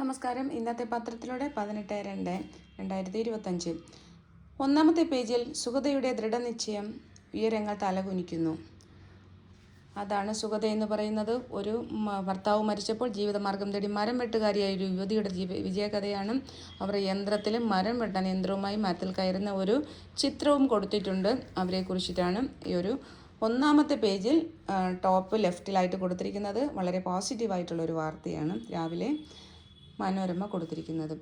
നമസ്കാരം. ഇന്നത്തെ പത്രത്തിലൂടെ 18/2/2025 ഒന്നാമത്തെ പേജിൽ സുഗതയുടെ ദൃഢനിശ്ചയം ഉയരങ്ങൾ തലകുനിക്കുന്നു. അതാണ് സുഗത എന്ന് പറയുന്നത്. ഒരു ഭർത്താവ് മരിച്ചപ്പോൾ ജീവിതമാർഗം തേടി മരം വെട്ടുകാരിയായ ഒരു യുവതിയുടെ വിജയകഥയാണ്. അവർ യന്ത്രത്തിലും മരം വെട്ടാൻ യന്ത്രവുമായി മരത്തിൽ കയറുന്ന ഒരു ചിത്രവും കൊടുത്തിട്ടുണ്ട്. അവരെക്കുറിച്ചിട്ടാണ് ഈ ഒരു ഒന്നാമത്തെ പേജിൽ ടോപ്പ് ലെഫ്റ്റിലായിട്ട് കൊടുത്തിരിക്കുന്നത്. വളരെ പോസിറ്റീവായിട്ടുള്ളൊരു വാർത്തയാണ് രാവിലെ മനോരമ കൊടുത്തിരിക്കുന്നത്.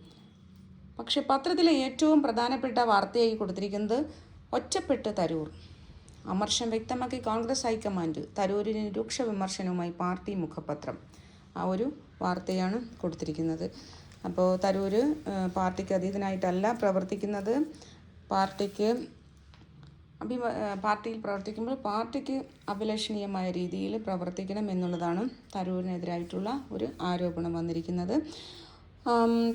പക്ഷെ പത്രത്തിലെ ഏറ്റവും പ്രധാനപ്പെട്ട വാർത്തയായി കൊടുത്തിരിക്കുന്നത് ഒറ്റപ്പെട്ട് തരൂർ. അമർഷം വ്യക്തമാക്കി കോൺഗ്രസ് ഹൈക്കമാൻഡ്. തരൂരിന് രൂക്ഷ വിമർശനവുമായി പാർട്ടി മുഖപത്രം. ആ ഒരു വാർത്തയാണ് കൊടുത്തിരിക്കുന്നത്. അപ്പോൾ തരൂർ പാർട്ടിക്ക് അതീതനായിട്ടല്ല പ്രവർത്തിക്കുന്നത്. പാർട്ടിയിൽ പ്രവർത്തിക്കുമ്പോൾ പാർട്ടിക്ക് അഭിലഷണീയമായ രീതിയിൽ പ്രവർത്തിക്കണം എന്നുള്ളതാണ് തരൂരിനെതിരായിട്ടുള്ള ഒരു ആരോപണം വന്നിരിക്കുന്നത്.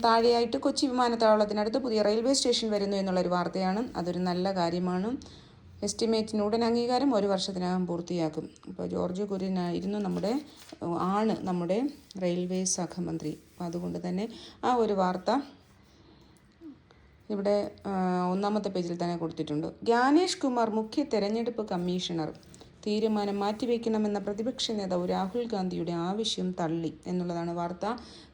താഴെയായിട്ട് കൊച്ചി വിമാനത്താവളത്തിനടുത്ത് പുതിയ റെയിൽവേ സ്റ്റേഷൻ വരുന്നു എന്നുള്ളൊരു വാർത്തയാണ്. അതൊരു നല്ല കാര്യമാണ്. എസ്റ്റിമേറ്റിന് ഉടൻ അംഗീകാരം 1 വർഷത്തിനകം പൂർത്തിയാക്കും. ഇപ്പോൾ ജോർജ് കുര്യനായിരുന്നു നമ്മുടെ റെയിൽവേ സഹമന്ത്രി. അപ്പോൾ അതുകൊണ്ട് തന്നെ ആ ഒരു വാർത്ത ഇവിടെ ഒന്നാമത്തെ പേജിൽ തന്നെ കൊടുത്തിട്ടുണ്ട്. ജ്ഞാനേഷ് കുമാർ മുഖ്യ തെരഞ്ഞെടുപ്പ് കമ്മീഷണർ. തീരുമാനം മാറ്റിവെക്കണമെന്ന പ്രതിപക്ഷ നേതാവ് രാഹുൽ ഗാന്ധിയുടെ ആവശ്യം തള്ളി എന്നുള്ളതാണ് വാർത്ത.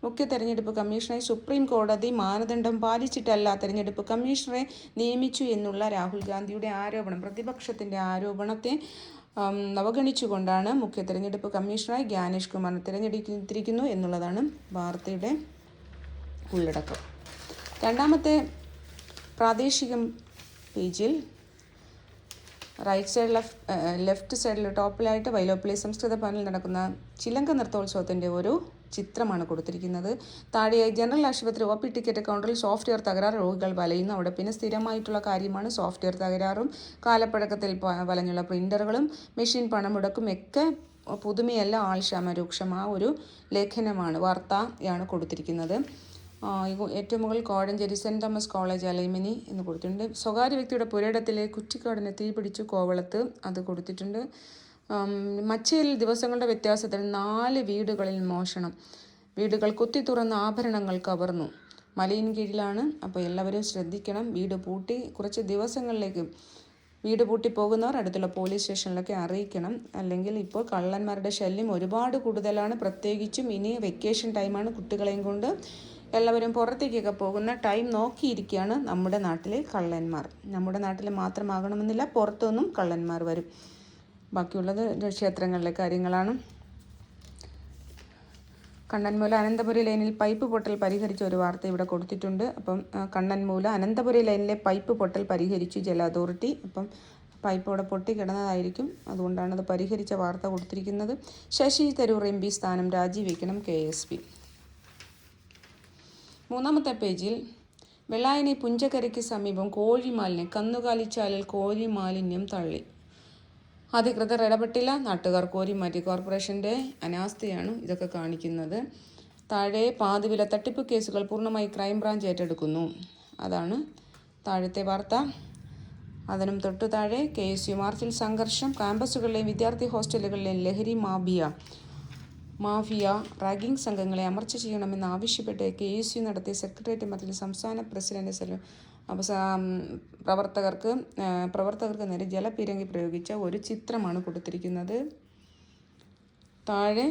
മുഖ്യ തെരഞ്ഞെടുപ്പ് കമ്മീഷണറെ സുപ്രീം കോടതി മാനദണ്ഡം പാലിച്ചിട്ടല്ല തെരഞ്ഞെടുപ്പ് കമ്മീഷണറെ നിയമിച്ചു എന്നുള്ള രാഹുൽ ഗാന്ധിയുടെ ആരോപണം, പ്രതിപക്ഷത്തിൻ്റെ ആരോപണത്തെ അവഗണിച്ചുകൊണ്ടാണ് മുഖ്യ തെരഞ്ഞെടുപ്പ് കമ്മീഷണറായി ജ്ഞാനേഷ് കുമാറിനെ തിരഞ്ഞെടുത്തിരിക്കുന്നു എന്നുള്ളതാണ് വാർത്തയുടെ ഉള്ളടക്കം. രണ്ടാമത്തെ പ്രാദേശികം പേജിൽ ലെഫ്റ്റ് സൈഡിൽ ടോപ്പിലായിട്ട് വൈലോപ്പിള്ളി സംസ്കൃത ഭവനിൽ നടക്കുന്ന ചിലങ്ക നൃത്തോത്സവത്തിൻ്റെ ഒരു ചിത്രമാണ് കൊടുത്തിരിക്കുന്നത്. താഴെയായി ജനറൽ ആശുപത്രി OP ടിക്കറ്റ് കൗണ്ടറിൽ സോഫ്റ്റ്വെയർ തകരാർ, രോഗികൾ വലയുന്നു. അവിടെ പിന്നെ സ്ഥിരമായിട്ടുള്ള കാര്യമാണ് സോഫ്റ്റ്വെയർ തകരാറും കാലപ്പഴക്കത്തിൽ വലഞ്ഞുള്ള പ്രിൻ്ററുകളും മെഷീൻ പണമുടക്കും ഒക്കെ പുതുമയല്ല, ആൾക്ഷാമ രൂക്ഷം. ആ ഒരു ലേഖനമാണ് വാർത്തയാണ് കൊടുത്തിരിക്കുന്നത്. ഏറ്റവും മുകളിൽ കോഴഞ്ചേരി സെൻറ് തോമസ് കോളേജ് അലൈമിനി എന്ന് കൊടുത്തിട്ടുണ്ട്. സ്വകാര്യ വ്യക്തിയുടെ പുരയിടത്തിലെ കുറ്റിക്കാടിന് തീപിടിച്ചു കോവളത്ത്, അത് കൊടുത്തിട്ടുണ്ട്. മച്ചയിൽ ദിവസങ്ങളുടെ വ്യത്യാസത്തിൽ 4 വീടുകളിൽ മോഷണം. വീടുകൾ കുത്തി തുറന്ന് ആഭരണങ്ങൾ കവർന്നു. മലയിൻ കീഴിലാണ്. അപ്പോൾ എല്ലാവരും ശ്രദ്ധിക്കണം. വീട് പൂട്ടി പോകുന്നവർ അടുത്തുള്ള പോലീസ് സ്റ്റേഷനിലൊക്കെ അറിയിക്കണം. അല്ലെങ്കിൽ ഇപ്പോൾ കള്ളന്മാരുടെ ശല്യം ഒരുപാട് കൂടുതലാണ്. പ്രത്യേകിച്ചും ഇനി വെക്കേഷൻ ടൈമാണ്. കുട്ടികളെയും കൊണ്ട് എല്ലാവരും പുറത്തേക്കൊക്കെ പോകുന്ന ടൈം നോക്കിയിരിക്കുകയാണ് നമ്മുടെ നാട്ടിലെ കള്ളന്മാർ. നമ്മുടെ നാട്ടിൽ മാത്രമാകണമെന്നില്ല, പുറത്തുനിന്നും കള്ളന്മാർ വരും. ബാക്കിയുള്ളത് ക്ഷേത്രങ്ങളിലെ കാര്യങ്ങളാണ്. കണ്ണൻമൂല അനന്തപുരി ലൈനിൽ പൈപ്പ് പൊട്ടൽ പരിഹരിച്ച ഒരു വാർത്ത ഇവിടെ കൊടുത്തിട്ടുണ്ട്. അപ്പം കണ്ണൻമൂല അനന്തപുരി ലൈനിലെ പൈപ്പ് പൊട്ടൽ പരിഹരിച്ചു ജല അതോറിറ്റി. അപ്പം പൈപ്പ് അവിടെ പൊട്ടിക്കിടന്നതായിരിക്കും, അതുകൊണ്ടാണ് അത് പരിഹരിച്ച വാർത്ത കൊടുത്തിരിക്കുന്നത്. ശശി തരൂർ MP സ്ഥാനം രാജിവെക്കണം KSP. മൂന്നാമത്തെ പേജിൽ വെള്ളായണി പുഞ്ചക്കരയ്ക്ക് സമീപം കന്നുകാലിച്ചാലിൽ കോഴി മാലിന്യം തള്ളി. അധികൃതർ ഇടപെട്ടില്ല, നാട്ടുകാർ കോരിമാറ്റി. കോർപ്പറേഷൻ്റെ അനാസ്ഥയാണ് ഇതൊക്കെ കാണിക്കുന്നത്. താഴെ പാതിവില തട്ടിപ്പ് കേസുകൾ പൂർണ്ണമായി ക്രൈംബ്രാഞ്ച് ഏറ്റെടുക്കുന്നു. അതാണ് താഴത്തെ വാർത്ത. അതിനും തൊട്ടു താഴെ KSU മാർച്ചിൽ സംഘർഷം. ക്യാമ്പസുകളിലെയും വിദ്യാർത്ഥി ഹോസ്റ്റലുകളിലെയും ലഹരി മാഫിയ റാഗിംഗ് സംഘങ്ങളെ അമർച്ച ചെയ്യണമെന്ന് ആവശ്യപ്പെട്ട് KSU നടത്തിയ സെക്രട്ടേറിയറ്റ് മാർച്ചിൽ സംസ്ഥാന പ്രസിഡന്റ് പ്രവർത്തകർക്ക് നേരെ ജലപീരങ്കി പ്രയോഗിച്ച ഒരു ചിത്രമാണ് കൊടുത്തിരിക്കുന്നത്. താഴെ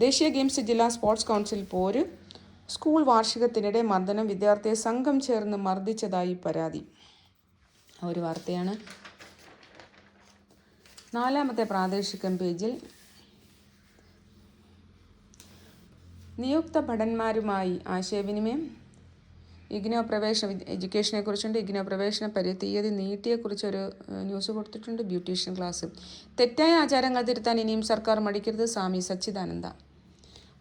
ദേശീയ ഗെയിംസ് ജില്ലാ സ്പോർട്സ് കൗൺസിൽ പോര്. സ്കൂൾ വാർഷികത്തിനിടെ മർദ്ദനം, വിദ്യാർത്ഥിയെ സംഘം ചേർന്ന് മർദ്ദിച്ചതായി പരാതി. ഒരു വാർത്തയാണ്. നാലാമത്തെ പ്രാദേശികം പേജിൽ നിയുക്ത ഭടന്മാരുമായി ആശയവിനിമയം. ഇഗ്നോ പ്രവേശന എഡ്യൂക്കേഷനെ കുറിച്ചുണ്ട്. ഇഗ്നോ പ്രവേശന തീയതി നീട്ടിയെക്കുറിച്ചൊരു ന്യൂസ് കൊടുത്തിട്ടുണ്ട്. Beautician class. തെറ്റായ ആചാരങ്ങൾ തിരുത്താൻ ഇനിയും സർക്കാർ മടിക്കരുത്, സ്വാമി സച്ചിദാനന്ദ.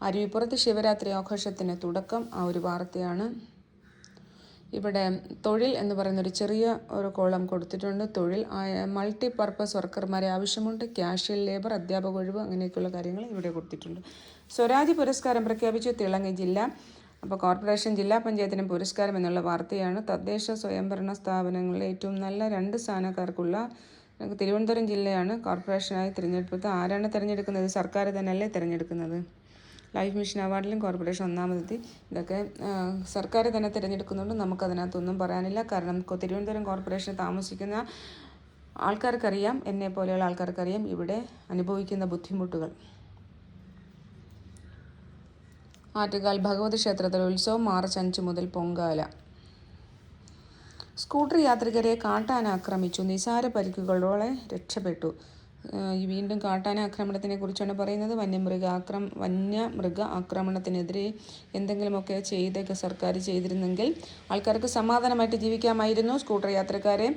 അരുവിപ്പുറത്ത് ശിവരാത്രി ആഘോഷത്തിന് തുടക്കം. ആ ഒരു വാർത്തയാണ്. ഇവിടെ തൊഴിൽ എന്ന് പറയുന്നൊരു ചെറിയ ഒരു കോളം കൊടുത്തിട്ടുണ്ട്. തൊഴിൽ മൾട്ടിപർപ്പസ് വർക്കർമാരെ ആവശ്യമുണ്ട്. ക്യാഷ്വൽ ലേബർ, അധ്യാപക ഒഴിവ്, അങ്ങനെയൊക്കെയുള്ള കാര്യങ്ങൾ ഇവിടെ കൊടുത്തിട്ടുണ്ട്. സ്വരാജ് പുരസ്കാരം പ്രഖ്യാപിച്ചു തിളങ്ങി ജില്ല. അപ്പോൾ കോർപ്പറേഷൻ ജില്ലാ പഞ്ചായത്തിനും പുരസ്കാരം എന്നുള്ള വാർത്തയാണ്. തദ്ദേശ സ്വയംഭരണ സ്ഥാപനങ്ങളിലെ ഏറ്റവും നല്ല 2 സ്ഥാനക്കാർക്കുള്ള തിരുവനന്തപുരം ജില്ലയാണ് കോർപ്പറേഷനായി തിരഞ്ഞെടുത്തത്. ആരാണ് തിരഞ്ഞെടുക്കുന്നത്? സർക്കാർ തന്നെയല്ലേ തിരഞ്ഞെടുക്കുന്നത്. ലൈഫ് മിഷൻ അവാർഡിലും കോർപ്പറേഷൻ ഒന്നാമതെത്തി. ഇതൊക്കെ സർക്കാർ തന്നെ തിരഞ്ഞെടുക്കുന്നുണ്ട്. നമുക്കതിനകത്തൊന്നും പറയാനില്ല. കാരണം തിരുവനന്തപുരം കോർപ്പറേഷനിൽ താമസിക്കുന്ന ആൾക്കാർക്കറിയാം, എന്നെ പോലെയുള്ള ആൾക്കാർക്കറിയാം ഇവിടെ അനുഭവിക്കുന്ന ബുദ്ധിമുട്ടുകൾ. ആറ്റുകാൽ ഭഗവതി ക്ഷേത്രത്തിലെ ഉത്സവം മാർച്ച് 5 മുതൽ പൊങ്കാല. സ്കൂട്ടർ യാത്രികരെ കാട്ടാന ആക്രമിച്ചു, നിസാര പരിക്കുകളോടെ രക്ഷപ്പെട്ടു. വീണ്ടും കാട്ടാന ആക്രമണത്തിനെ കുറിച്ചാണ് പറയുന്നത്. വന്യമൃഗ ആക്രമണത്തിനെതിരെ എന്തെങ്കിലുമൊക്കെ ചെയ്തൊക്കെ സർക്കാർ ചെയ്തിരുന്നെങ്കിൽ ആൾക്കാർക്ക് സമാധാനമായിട്ട് ജീവിക്കാമായിരുന്നു. സ്കൂട്ടർ യാത്രക്കാരെ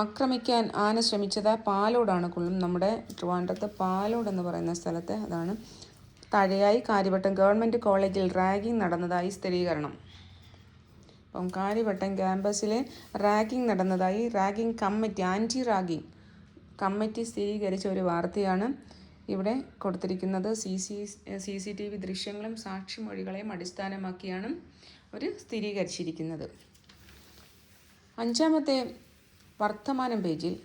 ആക്രമിക്കാൻ ആന ശ്രമിച്ചത് പാലോടാണ്. നമ്മുടെ ട്രിവാൻഡ്രത്ത് പാലോട് എന്ന് പറയുന്ന സ്ഥലത്ത്. അതാണ് താഴെയായി കാര്യവട്ടം ഗവൺമെൻറ് കോളേജിൽ റാഗിംഗ് നടന്നതായി സ്ഥിരീകരണം. അപ്പം കാര്യവട്ടം ക്യാമ്പസിൽ റാഗിംഗ് നടന്നതായി ragging committee, anti ragging committee സ്ഥിരീകരിച്ച ഒരു വാർത്തയാണ് ഇവിടെ കൊടുത്തിരിക്കുന്നത്. CCTV ദൃശ്യങ്ങളും സാക്ഷിമൊഴികളെയും അടിസ്ഥാനമാക്കിയാണ് അവർ സ്ഥിരീകരിച്ചിരിക്കുന്നത്. 5-ാമത്തെ വർത്തമാനം പേജിൽ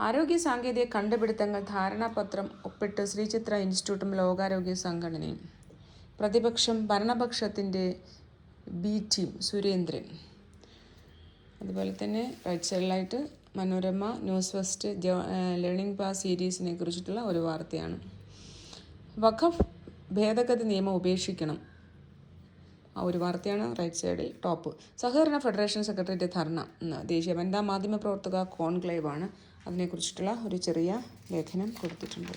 ആരോഗ്യ സാങ്കേതിക കണ്ടുപിടുത്തങ്ങൾ ധാരണാപത്രം ഒപ്പിട്ട് ശ്രീചിത്ര ഇൻസ്റ്റിറ്റ്യൂട്ടും ലോകാരോഗ്യ സംഘടനയും. പ്രതിപക്ഷം ഭരണപക്ഷത്തിൻ്റെ ബി ടീം സുരേന്ദ്രൻ. അതുപോലെ തന്നെ റൈറ്റ് സൈഡിലായിട്ട് Manorama, news first, learning pass സീരീസിനെ കുറിച്ചിട്ടുള്ള ഒരു വാർത്തയാണ്. വഖഫ് ഭേദഗതി നിയമം ഉപേക്ഷിക്കണം, ആ ഒരു വാർത്തയാണ് റൈറ്റ് സൈഡിൽ ടോപ്പ്. സഹകരണ ഫെഡറേഷൻ സെക്രട്ടറിയുടെ ധർണ. ദേശീയ വനിതാ മാധ്യമ പ്രവർത്തക കോൺക്ലേവാണ്. അതിനെക്കുറിച്ചിട്ടുള്ള ഒരു ചെറിയ ലേഖനം കൊടുത്തിട്ടുണ്ട്.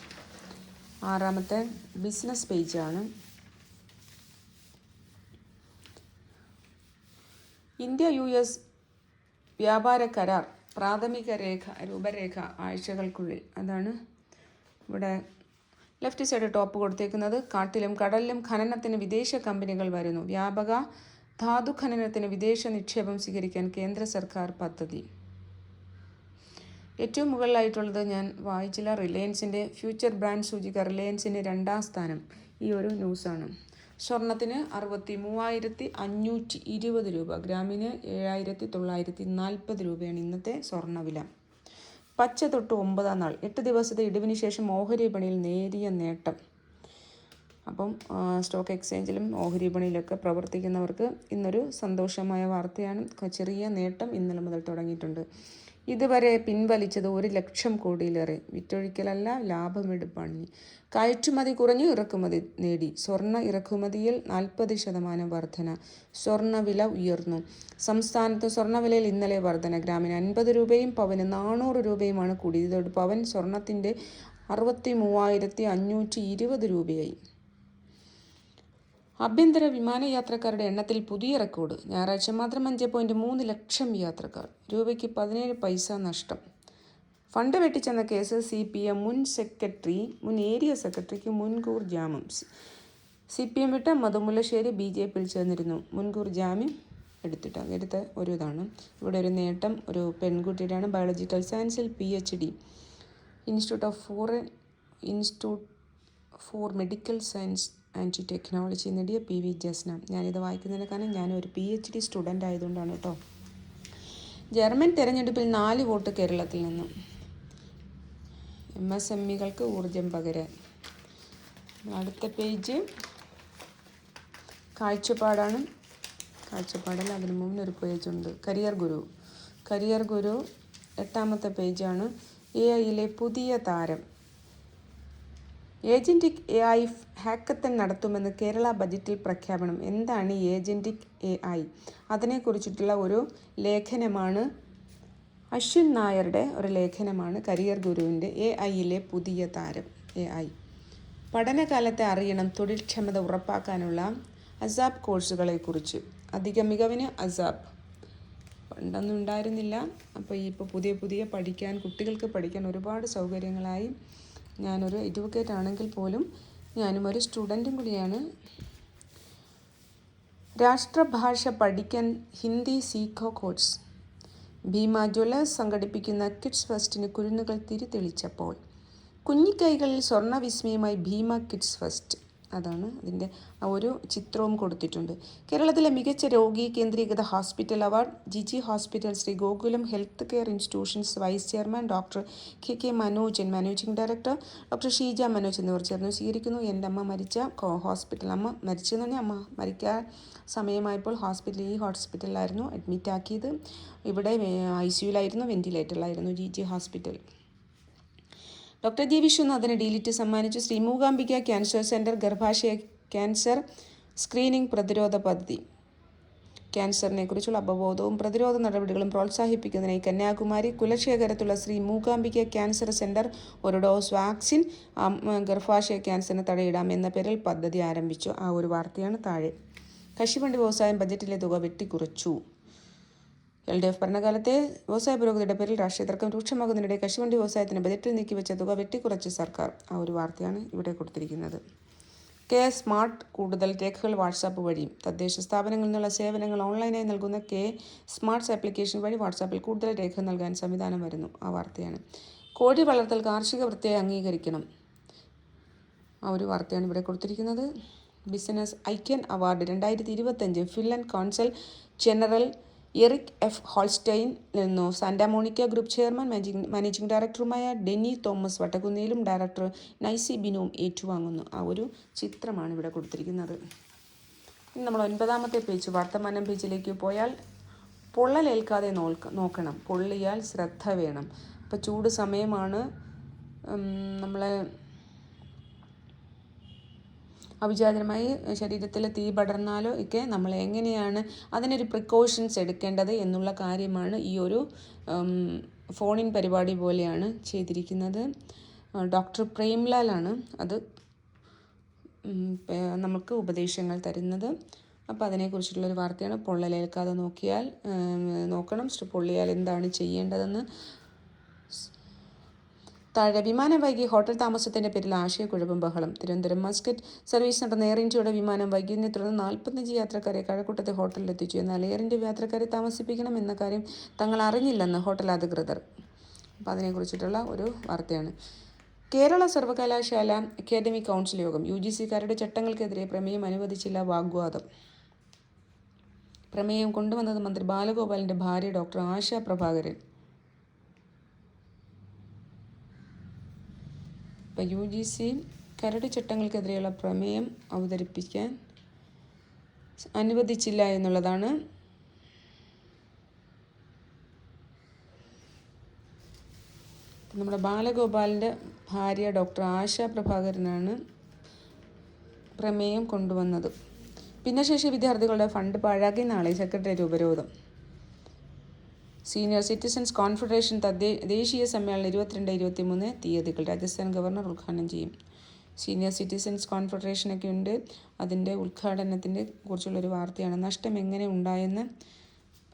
6-ാമത്തെ ബിസിനസ് പേജാണ്. ഇന്ത്യ-US വ്യാപാര കരാർ പ്രാഥമിക രൂപരേഖ ആഴ്ചകൾക്കുള്ളിൽ. അതാണ് ഇവിടെ ലെഫ്റ്റ് സൈഡ് ടോപ്പ് കൊടുത്തേക്കുന്നത്. കാട്ടിലും കടലിലും ഖനനത്തിന് വിദേശ കമ്പനികൾ വരുന്നു. വ്യാപക ധാതു ഖനനത്തിന് വിദേശ നിക്ഷേപം സ്വീകരിക്കാൻ കേന്ദ്ര സർക്കാർ പദ്ധതി. ഏറ്റവും മുകളിലായിട്ടുള്ളത് ഞാൻ വായിച്ചില്ല. റിലയൻസിൻ്റെ ഫ്യൂച്ചർ ബ്രാൻഡ് സൂചിക റിലയൻസിന് 2-ാം സ്ഥാനം. ഈ ഒരു ന്യൂസാണ്. സ്വർണത്തിന് 63,520 രൂപ, ഗ്രാമിന് 7,940 രൂപയാണ് ഇന്നത്തെ സ്വർണ്ണവില. പച്ച തൊട്ട് 9-ാം നാൾ, 8 ദിവസത്തെ ഇടിവിന് ശേഷം ഓഹരി വിപണിയിൽ നേരിയ നേട്ടം. അപ്പം സ്റ്റോക്ക് എക്സ്ചേഞ്ചിലും ഓഹരി വിപണിയിലൊക്കെ പ്രവർത്തിക്കുന്നവർക്ക് ഇന്നൊരു സന്തോഷമായ വാർത്തയാണ്. ചെറിയ നേട്ടം ഇന്നലെ മുതൽ തുടങ്ങിയിട്ടുണ്ട്. ഇതുവരെ പിൻവലിച്ചത് 1,00,000 കോടിയിലേറെ. വിറ്റൊഴിക്കലല്ല, ലാഭമെടുപ്പാണ്. കയറ്റുമതി കുറഞ്ഞു, ഇറക്കുമതി നേടി. സ്വർണ്ണ ഇറക്കുമതിയിൽ 40% വർധന. സ്വർണ്ണവില ഉയർന്നു. സംസ്ഥാനത്ത് സ്വർണ്ണവിലയിൽ ഇന്നലെ വർധന. ഗ്രാമിന് 50 രൂപയും പവന് 400 രൂപയുമാണ് കൂടിയത്. ഇതോടെ പവൻ സ്വർണത്തിൻ്റെ 63,520 രൂപയായി. ആഭ്യന്തര വിമാനയാത്രക്കാരുടെ എണ്ണത്തിൽ പുതിയ റെക്കോർഡ്. ഞായറാഴ്ച മാത്രം 5.3 ലക്ഷം യാത്രക്കാർ. രൂപയ്ക്ക് 17 പൈസ നഷ്ടം. ഫണ്ട് വെട്ടിച്ചെന്ന കേസ് CPM മുൻ ഏരിയ സെക്രട്ടറിക്ക് മുൻകൂർ ജാമ്യം. CPM വിട്ട മധുമുല്ലശ്ശേരി BJPയിൽ ചേർന്നിരുന്നു. മുൻകൂർ ജാമ്യം എടുത്ത ഒരു ഇതാണ്. ഇവിടെ ഒരു നേട്ടം ഒരു പെൺകുട്ടിയുടെയാണ്. ബയോളജിക്കൽ സയൻസിൽ PhD, institute four medical science and technology നേടിയ PV ജസ്ന. ഞാനിത് വായിക്കുന്നതിന് കാരണം ഞാനൊരു PhD സ്റ്റുഡൻ്റ് ആയതുകൊണ്ടാണ് കേട്ടോ. ജർമ്മൻ തെരഞ്ഞെടുപ്പിൽ 4 വോട്ട് കേരളത്തിൽ നിന്നും. MSMEകൾക്ക് ഊർജം പകരാൻ. അടുത്ത പേജ് കാഴ്ചപ്പാടാണ്. കാഴ്ചപ്പാടിൽ അതിന് മുന്നേ ഒരു പേജുണ്ട്. കരിയർ ഗുരു 8-ാമത്തെ പേജാണ്. AI പുതിയ താരം. ഏജന്റിക് AI ഹാക്കത്തൺ നടത്തുമെന്ന് കേരള ബജറ്റിൽ പ്രഖ്യാപനം. എന്താണ് ഏജന്റിക് AI? അതിനെക്കുറിച്ചിട്ടുള്ള ഒരു ലേഖനമാണ്, അശ്വിൻ നായരുടെ ഒരു ലേഖനമാണ് കരിയർ ഗുരുവിൻ്റെ AI പുതിയ താരം. AI പഠനകാലത്തെ അറിയണം. തൊഴിൽക്ഷമത ഉറപ്പാക്കാനുള്ള അസാപ്പ് കോഴ്സുകളെക്കുറിച്ച്. അധിക മികവിന് അസാപ്പ് പണ്ടൊന്നും ഉണ്ടായിരുന്നില്ല. അപ്പോൾ ഇപ്പോൾ പുതിയ കുട്ടികൾക്ക് പഠിക്കാൻ ഒരുപാട് സൗകര്യങ്ങളായി. ഞാനൊരു എഡ്യൂക്കേറ്റ് ആണെങ്കിൽ പോലും ഞാനും ഒരു സ്റ്റുഡൻറ്റും കൂടിയാണ്. രാഷ്ട്രഭാഷ പഠിക്കാൻ ഹിന്ദി സീഖോ കോഴ്സ്. ഭീമ ജ്വല്ലേഴ്സ് സംഘടിപ്പിക്കുന്ന കിഡ്സ് ഫെസ്റ്റിന് കുരുന്നുകൾ തിരിതെളിച്ചപ്പോൾ. കുഞ്ഞിക്കൈകളിൽ സ്വർണ്ണ വിസ്മയമായി ഭീമ കിഡ്സ് ഫെസ്റ്റ്. അതാണ് അതിൻ്റെ ആ ഒരു ചിത്രവും കൊടുത്തിട്ടുണ്ട്. കേരളത്തിലെ മികച്ച രോഗി കേന്ദ്രീകൃത hospital award GG hospital Shri Gokulam health care institutions vice chairman doctor K Manojan, managing director doctor Sheeja Manoj എന്നിവർ ചേർന്ന് സ്വീകരിക്കുന്നു. എൻ്റെ അമ്മ മരിച്ച ഹോസ്പിറ്റൽ, അമ്മ മരിച്ചെന്ന് പറഞ്ഞാൽ അമ്മ മരിക്കാൻ സമയമായപ്പോൾ ഈ ഹോസ്പിറ്റലിലായിരുന്നു അഡ്മിറ്റാക്കിയത്. ഇവിടെ ICUലായിരുന്നു, വെന്റിലേറ്ററിലായിരുന്നു ജിജി ഹോസ്പിറ്റൽ. ഡോക്ടർ ജി വിശ്വനാഥന് ഡീലിറ്റ് സമ്മാനിച്ചു. ശ്രീ മൂകാംബിക ക്യാൻസർ സെൻറ്റർ ഗർഭാശയ ക്യാൻസർ സ്ക്രീനിംഗ് പ്രതിരോധ പദ്ധതി. ക്യാൻസറിനെ കുറിച്ചുള്ള അവബോധവും പ്രതിരോധ നടപടികളും പ്രോത്സാഹിപ്പിക്കുന്നതിനായി കന്യാകുമാരി കുലശേഖരത്തുള്ള ശ്രീ മൂകാംബിക ക്യാൻസർ സെൻറ്റർ ഒരു ഡോസ് വാക്സിൻ ഗർഭാശയ ക്യാൻസറിന് തടയിടാം എന്ന പേരിൽ പദ്ധതി ആരംഭിച്ചു. ആ ഒരു വാർത്തയാണ് താഴെ. കശുവണ്ടി വ്യവസായം ബജറ്റിലെ തുക വെട്ടിക്കുറച്ചു. LDF ഭരണകാലത്തെ വ്യവസായ പുരോഗതിയുടെ പേരിൽ രാഷ്ട്രീയ തർക്കം രൂക്ഷമാകുന്നതിനിടെ കശുവണ്ടി വ്യവസായത്തിന് ബജറ്റിൽ നീക്കിവെച്ച തുക വെട്ടിക്കുറച്ച് സർക്കാർ. ആ ഒരു വാർത്തയാണ് ഇവിടെ കൊടുത്തിരിക്കുന്നത്. സ്മാർട്ട് കൂടുതൽ രേഖകൾ വാട്സാപ്പ് വഴിയും. തദ്ദേശ സ്ഥാപനങ്ങളിൽ നിന്നുള്ള സേവനങ്ങൾ ഓൺലൈനായി നൽകുന്ന സ്മാർട്ട്സ് ആപ്ലിക്കേഷൻ വഴി വാട്സാപ്പിൽ കൂടുതൽ രേഖ നൽകാൻ സംവിധാനം വരുന്നു. ആ വാർത്തയാണ്. കോഴി വളർത്തൽ കാർഷിക വൃത്തിയായി അംഗീകരിക്കണം. ആ ഒരു വാർത്തയാണ് ഇവിടെ കൊടുത്തിരിക്കുന്നത്. Business icon award 2025 Finland consul general Eric F. Holstein നിന്നു സാന്റാമോണിക്ക ഗ്രൂപ്പ് ചെയർമാൻ മാനേജിംഗ് ഡയറക്ടറുമായ ഡെന്നി തോമസ് വട്ടക്കുന്നിലും ഡയറക്ടർ നൈസി ബിനുവും ഏറ്റുവാങ്ങുന്നു. ആ ഒരു ചിത്രമാണ് ഇവിടെ കൊടുത്തിരിക്കുന്നത്. ഇനി നമ്മൾ 9ാമത്തെ പേജ് വർത്തമാനം പേജിലേക്ക് പോയാൽ പൊള്ളലേൽക്കാതെ നോക്കണം, പൊള്ളിയാൽ ശ്രദ്ധ വേണം. അപ്പോൾ ചൂട് സമയമാണ്, നമ്മളെ അവിചാരിതമായി ശരീരത്തിൽ തീ പടർന്നാലോ ഒക്കെ നമ്മൾ എങ്ങനെയാണ് അതിനൊരു പ്രിക്കോഷൻസ് എടുക്കേണ്ടത് എന്നുള്ള കാര്യമാണ് ഈ ഒരു ഫോണിൻ പരിപാടി പോലെയാണ് ചെയ്തിരിക്കുന്നത്. ഡോക്ടർ പ്രേംലാലാണ് അത് നമുക്ക് ഉപദേശങ്ങൾ തരുന്നത്. അപ്പോൾ അതിനെക്കുറിച്ചിട്ടുള്ളൊരു വാർത്തയാണ്. പൊള്ളലേൽക്കാതെ നോക്കണം, പൊള്ളിയാൽ എന്താണ് ചെയ്യേണ്ടതെന്ന്. താഴെ വിമാനം വൈകി ഹോട്ടൽ താമസത്തിൻ്റെ പേരിൽ ആശയക്കുഴപ്പം ബഹളം. തിരുവനന്തപുരം മസ്കറ്റ് സർവീസ് നടന്ന എയർ ഇന്ത്യയുടെ വിമാനം വൈകിയതിനെ തുടർന്ന് 45 യാത്രക്കാരെ കഴക്കൂട്ടത്തെ ഹോട്ടലിൽ എത്തിച്ചു. എന്നാൽ എയർ ഇന്ത്യ യാത്രക്കാരെ താമസിപ്പിക്കണം എന്ന കാര്യം തങ്ങൾ അറിഞ്ഞില്ലെന്ന് ഹോട്ടൽ അധികൃതർ. അപ്പോൾ അതിനെക്കുറിച്ചിട്ടുള്ള ഒരു വാർത്തയാണ്. കേരള സർവകലാശാല അക്കാദമിക് കൗൺസിൽ യോഗം. UGCക്കാരുടെ ചട്ടങ്ങൾക്കെതിരെ പ്രമേയം അനുവദിച്ചില്ല, വാഗ്വാദം. പ്രമേയം കൊണ്ടുവന്നത് മന്ത്രി ബാലഗോപാലിൻ്റെ ഭാര്യ ഡോക്ടർ ആശ പ്രഭാകരൻ. ഇപ്പോൾ UGC കരട് ചട്ടങ്ങൾക്കെതിരെയുള്ള പ്രമേയം അവതരിപ്പിക്കാൻ അനുവദിച്ചില്ല എന്നുള്ളതാണ്. നമ്മുടെ ബാലഗോപാലിൻ്റെ ഭാര്യ ഡോക്ടർ ആശ പ്രഭാകരനാണ് പ്രമേയം കൊണ്ടുവന്നത്. ഭിന്നശേഷി വിദ്യാർത്ഥികളുടെ ഫണ്ട് പാഴാക്കി നാളെ സെക്രട്ടേറിയറ്റ് ഉപരോധം. സീനിയർ സിറ്റിസൺസ് കോൺഫെഡറേഷൻ ദേശീയ സമ്മേളനം 22-23 തീയതികൾ രാജസ്ഥാൻ ഗവർണർ ഉദ്ഘാടനം ചെയ്യും. സീനിയർ സിറ്റിസൺസ് കോൺഫെഡറേഷനൊക്കെ ഉണ്ട്. അതിൻ്റെ ഉദ്ഘാടനത്തിൻ്റെ കുറിച്ചുള്ളൊരു വാർത്തയാണ്. നഷ്ടം എങ്ങനെ ഉണ്ടായെന്ന്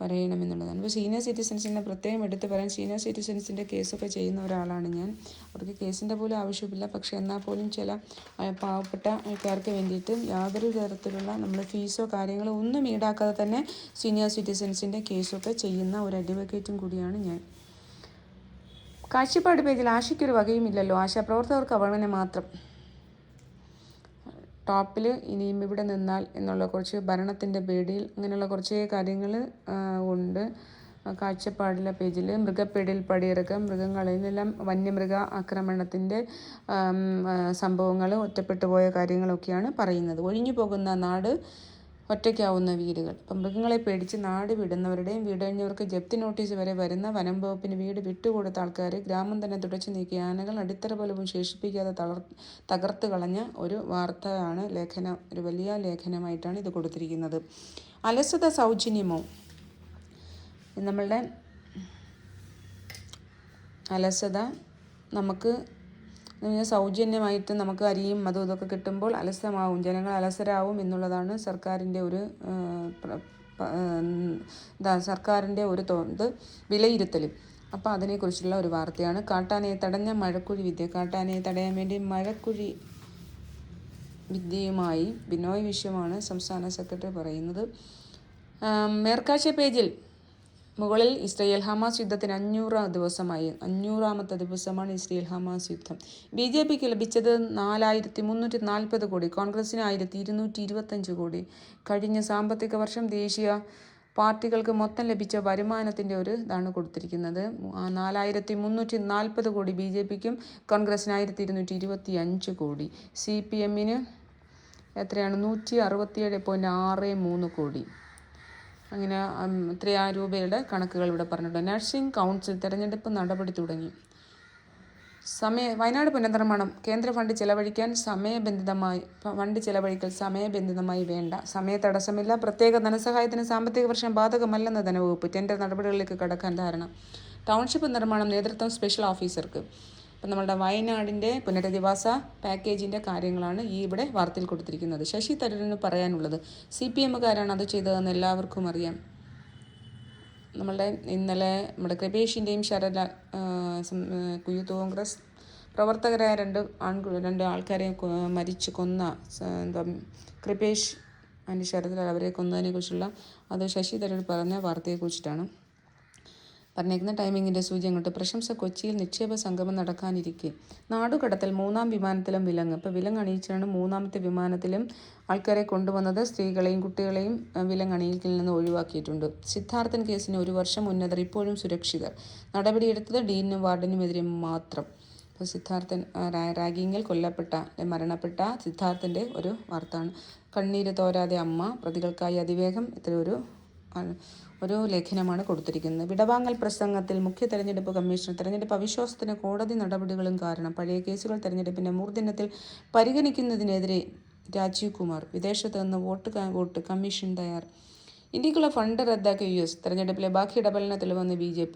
പറയണമെന്നുള്ളതാണ്. അപ്പോൾ സീനിയർ സിറ്റിസൺസിനെ പ്രത്യേകം എടുത്ത് പറയാൻ, സീനിയർ സിറ്റിസൺസിൻ്റെ കേസൊക്കെ ചെയ്യുന്ന ഒരാളാണ് ഞാൻ. അവർക്ക് കേസിൻ്റെ പോലും ആവശ്യമില്ല. പക്ഷേ എന്നാൽ പോലും ചില പാവപ്പെട്ട ആൾക്കാർക്ക് വേണ്ടിയിട്ട് യാതൊരു തരത്തിലുള്ള നമ്മൾ ഫീസോ കാര്യങ്ങളോ ഒന്നും ഈടാക്കാതെ തന്നെ സീനിയർ സിറ്റിസൺസിൻ്റെ കേസൊക്കെ ചെയ്യുന്ന ഒരു അഡ്വക്കേറ്റും കൂടിയാണ് ഞാൻ. കാഴ്ചപ്പാട് പേജിൽ ആശയ്ക്കൊരു വകയുമില്ലല്ലോ, ആശാപ്രവർത്തകർക്ക് അവഗണന മാത്രം. ടോപ്പിൽ ഇനിയും ഇവിടെ നിന്നാൽ എന്നുള്ള കുറച്ച് ഭരണത്തിൻ്റെ പേടിയിൽ അങ്ങനെയുള്ള കുറച്ച് കാര്യങ്ങൾ ഉണ്ട്. കാഴ്ചപ്പാടിലെ പേജിൽ മൃഗപ്പേടിയിൽ പടിയിറക്കം, മൃഗങ്ങളിലെല്ലാം വന്യമൃഗ ആക്രമണത്തിൻ്റെ സംഭവങ്ങൾ, ഒറ്റപ്പെട്ടു പോയ കാര്യങ്ങളൊക്കെയാണ് പറയുന്നത്. ഒഴിഞ്ഞു പോകുന്ന നാട്, ഒറ്റയ്ക്കാവുന്ന വീടുകൾ. അപ്പം മൃഗങ്ങളെ പേടിച്ച് നാട് വിടുന്നവരുടെയും വീടഴിഞ്ഞവർക്ക് ജപ്തി നോട്ടീസ് വരെ വരുന്ന വനം വകുപ്പിന് വീട് വിട്ടുകൊടുത്ത ആൾക്കാർ ഗ്രാമം തന്നെ തുടച്ചു നീക്കിയ ആനകൾ അടിത്തറ പോലും ശേഷിപ്പിക്കാതെ തകർത്ത് കളഞ്ഞ ഒരു വാർത്തയാണ്. ഒരു വലിയ ലേഖനമായിട്ടാണ് ഇത് കൊടുത്തിരിക്കുന്നത്. അലസത സൗജന്യമോ? നമ്മളുടെ അലസത നമുക്ക് സൗജന്യമായിട്ട് നമുക്ക് അരിയും അതും ഇതൊക്കെ കിട്ടുമ്പോൾ അലസമാവും, ജനങ്ങൾ അലസരാവും എന്നുള്ളതാണ് സർക്കാരിൻ്റെ ഒരു വിലയിരുത്തൽ. അപ്പോൾ അതിനെക്കുറിച്ചുള്ള ഒരു വാർത്തയാണ്. കാട്ടാനയെ തടഞ്ഞ മഴക്കുഴി വിദ്യ. കാട്ടാനയെ തടയാൻ വേണ്ടി മഴക്കുഴി വിദ്യയുമായി ബിനോയ് വിശ്വമാണ് സംസ്ഥാന സെക്രട്ടറി പറയുന്നത്. മേർക്കാഴ്ച പേജിൽ മുകളിൽ ഇസ്രയേൽ ഹമാസ് യുദ്ധത്തിന് 500ാമത്തെ ദിവസമാണ് ഇസ്രയേൽ ഹമാസ് യുദ്ധം. BJPക്ക് ലഭിച്ചത് 4340 കോടി, കോൺഗ്രസിന് 1225 കോടി. കഴിഞ്ഞ സാമ്പത്തിക വർഷം ദേശീയ പാർട്ടികൾക്ക് മൊത്തം ലഭിച്ച വരുമാനത്തിൻ്റെ ഒരു ഇതാണ് കൊടുത്തിരിക്കുന്നത്. 4340 കോടി BJPക്കും കോൺഗ്രസിന് 1225 കോടി. CPMന് എത്രയാണ്? 167.63 കോടി. അങ്ങനെ എത്രയാ രൂപയുടെ കണക്കുകൾ ഇവിടെ പറഞ്ഞിട്ടുണ്ട്. നഴ്സിംഗ് കൗൺസിൽ തെരഞ്ഞെടുപ്പ് നടപടി തുടങ്ങി. വയനാട് പുനർനിർമ്മാണം കേന്ദ്ര ഫണ്ട് ചെലവഴിക്കൽ സമയബന്ധിതമായി വേണ്ട. സമയതടസ്സമില്ല. പ്രത്യേക ധനസഹായത്തിന് സാമ്പത്തിക വർഷം ബാധകമല്ലെന്ന് ധനവകുപ്പ്. ടെൻഡർ നടപടികളിലേക്ക് കടക്കാൻ ധാരണ. ടൗൺഷിപ്പ് നിർമ്മാണം നേതൃത്വം സ്പെഷ്യൽ ഓഫീസർക്ക്. അപ്പം നമ്മളുടെ വയനാടിൻ്റെ പുനരധിവാസ പാക്കേജിൻ്റെ കാര്യങ്ങളാണ് ഇവിടെ വാർത്തയിൽ കൊടുത്തിരിക്കുന്നത്. ശശി തരൂരിന് പറയാനുള്ളത്, CPMകാരാണ് അത് ചെയ്തതെന്ന് എല്ലാവർക്കും അറിയാം. ഇന്നലെ നമ്മുടെ കൃപേഷിൻ്റെയും യൂത്ത് കോൺഗ്രസ് പ്രവർത്തകരായ രണ്ട് ആൾക്കാരെ മരിച്ചു കൊന്ന കൃപേഷ് ആൻഡ് ശരത്ലാൽ, അവരെ കൊന്നതിനെക്കുറിച്ചുള്ള അത് ശശി തരൂർ പറഞ്ഞ വാർത്തയെക്കുറിച്ചിട്ടാണ് പറഞ്ഞേക്കുന്ന. ടൈമിങ്ങിൻ്റെ സൂചി അങ്ങോട്ട്. പ്രശംസ. കൊച്ചിയിൽ നിക്ഷേപ സംഗമം നടക്കാനിരിക്കെ നാടുകടത്തൽ 3ാം വിമാനത്തിലും വിലങ്ങ്. ഇപ്പോൾ വിലങ്ങണിയിച്ചാണ് 3ാമത്തെ വിമാനത്തിലും ആൾക്കാരെ കൊണ്ടുവന്നത്. സ്ത്രീകളെയും കുട്ടികളെയും വിലങ്ങണിയിക്കിൽ നിന്ന് ഒഴിവാക്കിയിട്ടുണ്ട്. സിദ്ധാർത്ഥൻ കേസിന് 1 വർഷം ഉന്നതർ ഇപ്പോഴും സുരക്ഷിതർ. നടപടിയെടുത്തത് ഡീനും വാർഡനുമെതിരെ മാത്രം. ഇപ്പോൾ സിദ്ധാർത്ഥൻ റാഗിങ്ങിൽ മരണപ്പെട്ട സിദ്ധാർത്ഥൻ്റെ ഒരു വാർത്തയാണ്. കണ്ണീര് തോരാതെ അമ്മ, പ്രതികൾക്കായി അതിവേഗം ഒരു ലേഖനമാണ് കൊടുത്തിരിക്കുന്നത്. വിടവാങ്ങൽ പ്രസംഗത്തിൽ മുഖ്യ തെരഞ്ഞെടുപ്പ് കമ്മീഷണർ തെരഞ്ഞെടുപ്പ് അവിശ്വാസത്തിന് കോടതി നടപടികളും കാരണം. പഴയ കേസുകൾ തെരഞ്ഞെടുപ്പിൻ്റെ മൂർധന്യത്തിൽ പരിഗണിക്കുന്നതിനെതിരെ രാജീവ് കുമാർ. വിദേശത്ത് നിന്ന് വോട്ട് കമ്മീഷൻ തയ്യാർ. ഇന്ത്യക്കുള്ള ഫണ്ട് റദ്ദാക്കിയ US. തെരഞ്ഞെടുപ്പിലെ ബാക്കി ഇടപെടലിന് തെളിവെന്ന് BJP.